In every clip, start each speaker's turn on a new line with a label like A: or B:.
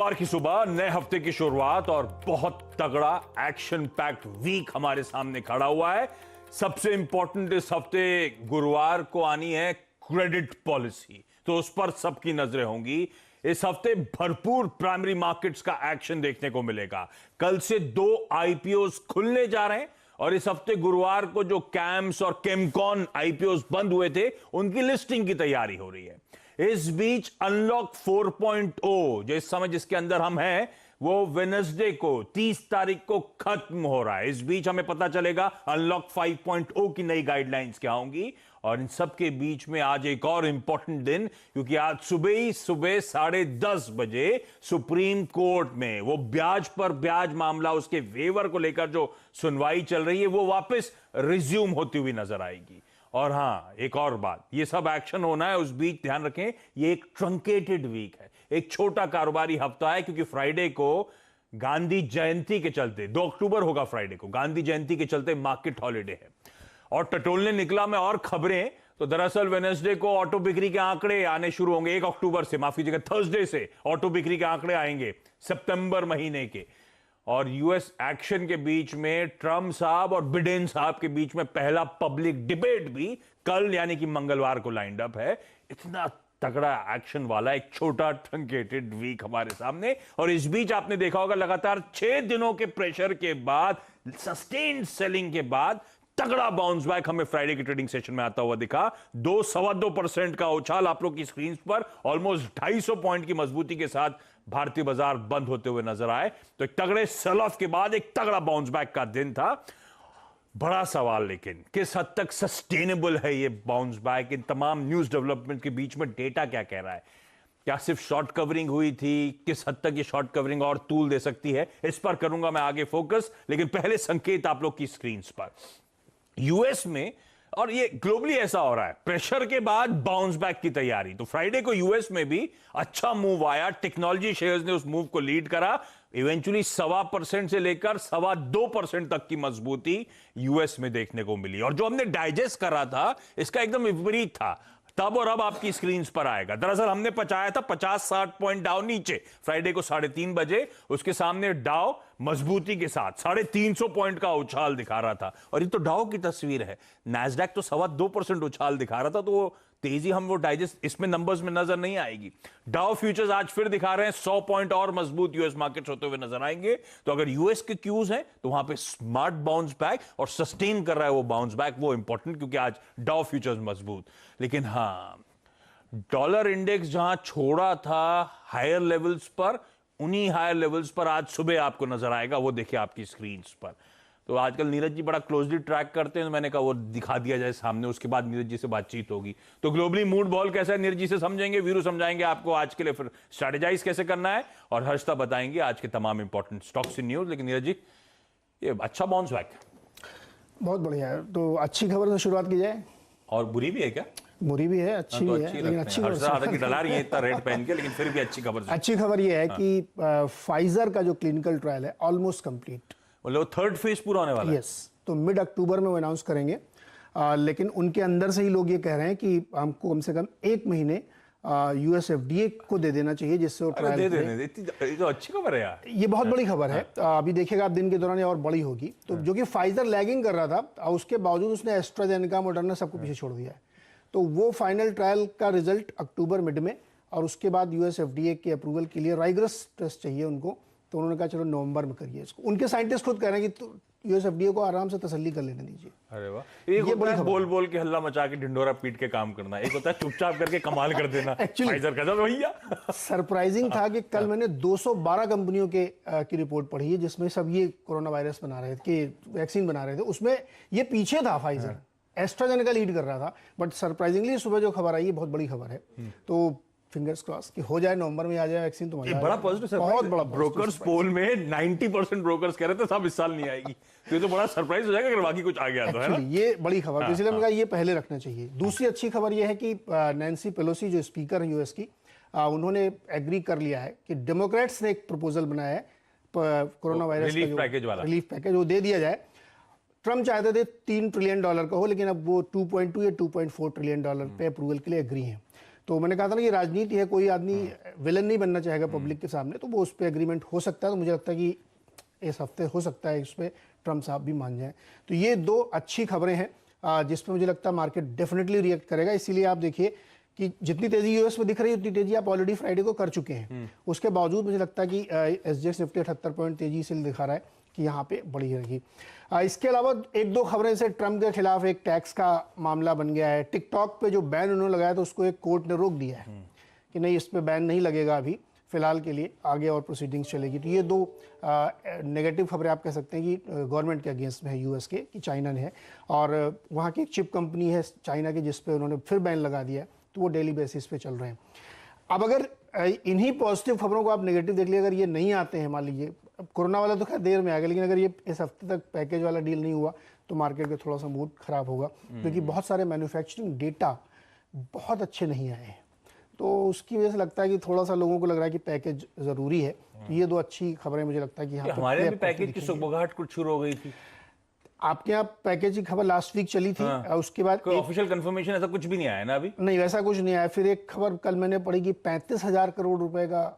A: सोमवार की सुबह नए हफ्ते की शुरुआत और बहुत तगड़ा एक्शन पैक्ड वीक हमारे सामने खड़ा हुआ है। सबसे इंपॉर्टेंट इस हफ्ते गुरुवार को आनी है क्रेडिट पॉलिसी, तो उस पर सबकी नजरें होंगी। इस हफ्ते भरपूर प्राइमरी मार्केट्स का एक्शन देखने को मिलेगा। कल से 2 आईपीओस खुलने जा रहे हैं और इस हफ्ते गुरुवार को जो कैम्स और केमकॉन आईपीओस बंद हुए थे उनकी लिस्टिंग की तैयारी हो रही है। इस बीच अनलॉक 4.0 जो इस समय जिसके अंदर हम हैं वो वेडनेसडे को 30 तारीख को खत्म हो रहा है। इस बीच हमें पता चलेगा अनलॉक 5.0 की नई गाइडलाइंस क्या होंगी। और इन सब के बीच में आज एक और इंपॉर्टेंट दिन, क्योंकि आज सुबह 10:30 बजे सुप्रीम कोर्ट में वो ब्याज पर ब्याज मामला, उसके वेवर को लेकर जो सुनवाई चल रही है वो वापस रिज्यूम होती हुई नजर आएगी। और हां, एक और बात, ये सब एक्शन होना है, उस बीच ध्यान रखें ये एक ट्रंकेटेड वीक है, एक छोटा कारोबारी हफ्ता है, क्योंकि फ्राइडे को गांधी जयंती के चलते 2 अक्टूबर होगा, फ्राइडे को गांधी जयंती के चलते मार्केट हॉलिडे है। और टटोलने निकला मैं और खबरें, तो दरअसल वेडनेसडे को ऑटो बिक्री के आंकड़े आने शुरू होंगे। 1 अक्टूबर से, माफ कीजिएगा, थर्सडे से ऑटो बिक्री के आंकड़े आएंगे सितंबर महीने के। और यूएस एक्शन के बीच में ट्रंप साहब और बिडेन साहब के बीच में पहला पब्लिक डिबेट भी कल यानी कि मंगलवार को लाइंड अप है। इतना तगड़ा एक्शन वाला एक छोटा ट्रंकेटेड वीक हमारे सामने। और इस बीच आपने देखा होगा लगातार 6 दिनों के प्रेशर के बाद, सस्टेन्ड सेलिंग के बाद तगड़ा बाउंस बैक हमें फ्राइडे की ट्रेडिंग सेशन में आता हुआ दिखा। 2-2.25% का उछाल आप लोग की स्क्रीन पर, ऑलमोस्ट 250 पॉइंट की मजबूती के साथ भारतीय बाजार बंद होते हुए नजर आए। तो एक तगड़े सेल ऑफ के बाद एक तगड़ा बाउंस बैक का दिन था। बड़ा सवाल लेकिन किस हद तक सस्टेनेबल है ये बाउंस बैक। इन तमाम न्यूज डेवलपमेंट के बीच में डेटा क्या कह रहा है, क्या सिर्फ शॉर्ट कवरिंग हुई थी, किस हद तक ये शॉर्ट कवरिंग और तूल दे सकती है, इस पर करूंगा मैं आगे फोकस। लेकिन पहले संकेत आप लोग की स्क्रीन पर। यूएस में और ये ग्लोबली ऐसा हो रहा है, प्रेशर के बाद बाउंस बैक की तैयारी। तो फ्राइडे को यूएस में भी अच्छा मूव आया, टेक्नोलॉजी शेयर्स ने उस मूव को लीड करा। इवेंचुअली 1.25% से लेकर 2.25% तक की मजबूती यूएस में देखने को मिली। और जो हमने डाइजेस्ट करा था इसका एकदम विपरीत था तब और अब आपकी स्क्रीन पर आएगा। दरअसल हमने पचाया था 50-60 पॉइंट डाउ नीचे फ्राइडे को 3:30 बजे, उसके सामने डाउ मजबूती के साथ 350 पॉइंट का उछाल दिखा रहा था। और ये तो डाउ की तस्वीर है, नैस्डैक तो 2.25% उछाल दिखा रहा था। तो वो तेजी हम वो डाइजेस्ट इसमें नंबर्स में नजर नहीं आएगी। डाउ फ्यूचर्स आज फिर दिखा रहे हैं 100 पॉइंट और मजबूत यूएस मार्केट्स होते हुए नजर आएंगे। तो अगर यूएस के क्यूज हैं तो वहां पे स्मार्ट बाउंस बैक और सस्टेन कर रहा है वो बाउंस बैक, वो इंपॉर्टेंट, क्योंकि आज डाउ फ्यूचर्स मजबूत। लेकिन हां, डॉलर इंडेक्स जहां छोड़ा था हायर लेवल्स पर, उन्हीं हायर लेवल्स पर आज सुबह आपको नजर आएगा। वो देखिए आपकी स्क्रीन पर। तो आजकल नीरज जी बड़ा क्लोजली ट्रैक करते हैं, तो मैंने कहा वो दिखा दिया जाए सामने, उसके बाद नीरज जी से बातचीत होगी। तो ग्लोबली मूड बॉल कैसा है नीरज जी से समझेंगे, वीरू समझाएंगे आपको आज के लिए फिर स्ट्रेटेजाइज कैसे करना है, और हर्षता बताएंगे आज के तमाम इंपॉर्टेंट स्टॉक्स इन न्यूज। लेकिन नीरज जी, ये अच्छा बाउंस बैक,
B: बहुत बढ़िया है। तो अच्छी खबर से शुरुआत की जाए।
A: और बुरी भी है क्या?
B: बुरी भी है, अच्छी भी है, लेकिन अच्छी खबर
A: डला रही है इतना रेड पहन के, लेकिन फिर भी अच्छी खबर।
B: अच्छी खबर ये है कि फाइजर का जो क्लिनिकल ट्रायल है ऑलमोस्ट कंप्लीट,
A: मतलब 3rd फेज पूरा होने वाला है।
B: यस, तो मिड अक्टूबर में वो अनाउंस करेंगे। लेकिन उनके अंदर से ही लोग ये कह रहे हैं कि हमको कम से कम 1 महीने यूएस एफडीए को दे देना चाहिए, जिससे वो ट्रायल
A: दे देने। ये तो अच्छी खबर है यार,
B: ये बहुत बड़ी खबर है। अभी देखिएगा आप दिन के दौरान ये और बड़ी होगी। तो जो कि फाइजर लैगिंग कर रहा था, उसके बावजूद उसने एस्ट्राजेनेका, मॉडर्ना सबको पीछे छोड़ दिया है। तो वो फाइनल ट्रायल का रिजल्ट अक्टूबर मिड में, और उसके बाद यूएस एफडीए के अप्रूवल के लिए राइगरस टेस्ट चाहिए उनको। तो उन्होंने कहा चलो नवंबर में करिए इसको। उनके साइंटिस्ट खुद कह रहे हैं कि यूएस एफडीए को आराम से तसल्ली कर लेने दीजिए।
A: अरे वाह, एक होता है बोल बोल के हल्ला मचा के ढिंडोरा पीट के काम करना, एक होता है चुपचाप करके कमाल कर देना। फाइजर का भैया
B: सरप्राइजिंग था कि कल मैंने 212 कंपनियों के की रिपोर्ट पढ़ी है, जिसमें सब ये कोरोना वायरस बना रहे थे, वैक्सीन बना रहे थे। उसमें ये पीछे था फाइजर, एस्ट्राजेनेका लीड कर रहा था। बट सरप्राइजिंगली सुबह जो खबर आई है बहुत बड़ी खबर है। तो फिंगर्स क्रॉस कि हो जाए, नवंबर में आ जाए वैक्सीन। तो
A: ये बड़ा पॉजिटिव, बहुत बड़ा। ब्रोकर्स पोल में 90% ब्रोकर्स कह रहे थे साहब इस साल नहीं आएगी। तो ये तो बड़ा सरप्राइज हो जाएगा अगर बाकी कुछ आ गया तो, है ना?
B: ये बड़ी खबर, तो इसलिए मैंने कहा ये पहले रखना चाहिए। दूसरी अच्छी खबर ये है कि नैन्सी पेलोसी जो स्पीकर है यूएस की, उन्होंने एग्री कर लिया है कि डेमोक्रेट्स ने एक प्रपोजल बनाया है कोरोना वायरस
A: रिलीफ पैकेज वाला,
B: रिलीफ पैकेज वो दे दिया जाए। ट्रम्प चाहते थे $3 ट्रिलियन का हो, लेकिन अब वो $2.2 या $2.4 ट्रिलियन पे अप्रूवल के लिए एग्री हैं। तो मैंने कहा था ना, ये राजनीति है, कोई आदमी विलन नहीं बनना चाहेगा पब्लिक के सामने, तो वो उस पर एग्रीमेंट हो सकता है। तो मुझे लगता है कि इस हफ्ते हो सकता है इस पर ट्रम्प साहब भी मान जाएं। तो ये दो अच्छी खबरें हैं जिसपे मुझे लगता है मार्केट डेफिनेटली रिएक्ट करेगा। इसीलिए आप देखिए कि जितनी तेजी यूएस में दिख रही है उतनी तेजी आप ऑलरेडी फ्राइडे को कर चुके हैं। उसके बावजूद मुझे लगता है कि एसजीएक्स निफ्टी 78 पॉइंट तेजी से दिखा रहा है कि यहाँ पे बढ़ी रहेगी। इसके अलावा एक दो खबरें से, ट्रम्प के खिलाफ एक टैक्स का मामला बन गया है। टिकटॉक पे जो बैन उन्होंने लगाया था उसको एक कोर्ट ने रोक दिया है कि नहीं, इस पे बैन नहीं लगेगा अभी फिलहाल के लिए, आगे और प्रोसीडिंग्स चलेगी। तो ये दो नेगेटिव खबरें आप कह सकते हैं कि गवर्नमेंट के अगेंस्ट में है यूएस के, कि चाइना ने है, और वहाँ की एक चिप कंपनी है चाइना की जिस पे उन्होंने फिर बैन लगा दिया है, तो वो डेली बेसिस पे चल रहे हैं। अब अगर इन्हीं पॉजिटिव खबरों को आप नेगेटिव देख लीजिए, अगर ये नहीं आते हैं, मान लीजिए कोरोना वाला तो खैर देर में आ गया, लेकिन अगर ये इस हफ्ते तक पैकेज वाला डील नहीं हुआ तो मार्केट का थोड़ा सा मूड खराब होगा, क्योंकि बहुत सारे मैन्युफैक्चरिंग डेटा बहुत अच्छे नहीं आए हैं। तो उसकी वजह से लगता है कि थोड़ा सा लोगों को लग रहा है कि पैकेज ज़रूरी है। तो ये दो अच्छी खबरें मुझे लगता है कि यहाँ
A: हमारे भी पैकेज की सुगबुगाहट कुछ शुरू हो गई थी।
B: आपके यहाँ पैकेज की खबर लास्ट वीक चली थी। उसके बाद
A: कोई ऑफिशियल कंफर्मेशन ऐसा कुछ भी नहीं आया ना अभी?
B: नहीं, वैसा कुछ नहीं आया। फिर एक खबर कल मैंने पढ़ी कि 35,000 करोड़ रुपए का,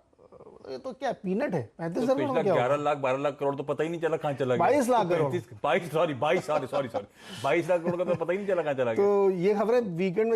B: ये तो क्या पीनट है, 35,000
A: पिछला 11 लाख 12 लाख करोड़ तो पता ही नहीं चला कहाँ चला गया।
B: 22 लाख करोड़,
A: 22 लाख करोड़ का तो पता ही नहीं चला कहाँ चला गया।
B: तो ये खबरें वीकेंड में